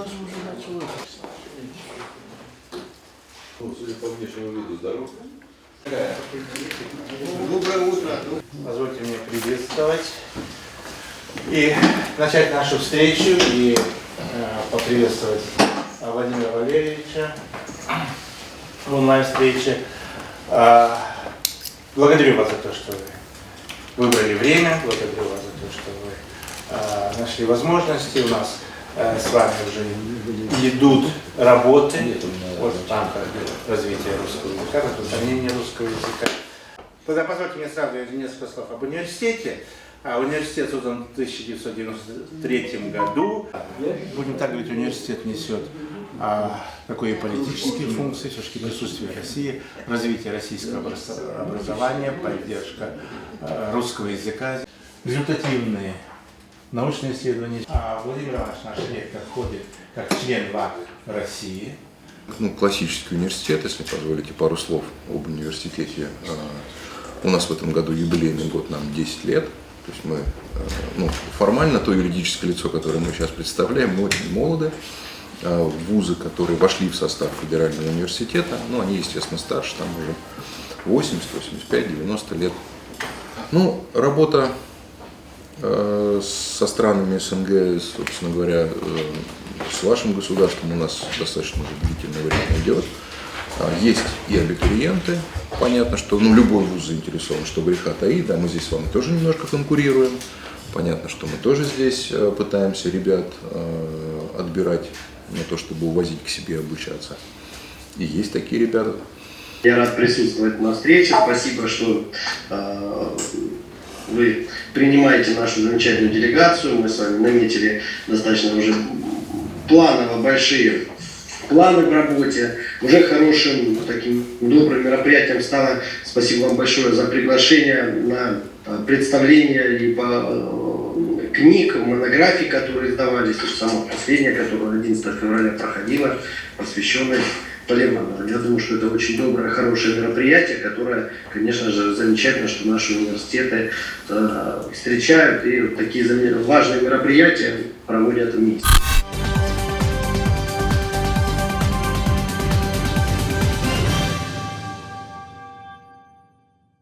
даже уже начало. Ну, судя по внешнему виду, здоров. Доброе утро. Позвольте мне приветствовать и начать нашу встречу и поприветствовать Владимира Валерьевича в онлайн-встрече. Благодарю вас за то, что вы выбрали время, благодарю вас за то, что вы нашли возможности. У нас с вами уже идут работы вот в рамках развития русского языка, распространения русского языка. Тогда позвольте мне сразу несколько слов об университете. Университет создан в 1993 году. Будем так говорить, университет несет такие политические функции, все-таки присутствие России, развитие российского образования, поддержка русского языка, результативные научные исследования. Владимир Иванович, наш ректор, входит как член ВАК России. Классический университет, если позволите пару слов об университете. У нас в этом году юбилейный год, нам 10 лет. То есть мы, формально то юридическое лицо, которое мы сейчас представляем, мы очень молоды. Вузы, которые вошли в состав федерального университета, они, естественно, старше, там уже 80, 85, 90 лет. Работа со странами СНГ, собственно говоря, с вашим государством у нас достаточно уже длительное время идет. Есть и абитуриенты, понятно, что любой вуз заинтересован, что греха таить, мы здесь с вами тоже немножко конкурируем. Понятно, что мы тоже здесь пытаемся ребят отбирать на то, чтобы увозить к себе обучаться. И есть такие ребята. Я рад присутствовать на встрече. Спасибо, что вы принимаете нашу замечательную делегацию. Мы с вами наметили достаточно уже планово большие планы в работе. Уже хорошим, таким добрым мероприятием стало. Спасибо вам большое за приглашение на представление и по книг, монографий, которые издавались. Самое последнее, которое 11 февраля проходило, посвященное Полевану. Я думаю, что это очень доброе, хорошее мероприятие, которое, конечно же, замечательно, что наши университеты встречают и такие важные мероприятия проводят вместе.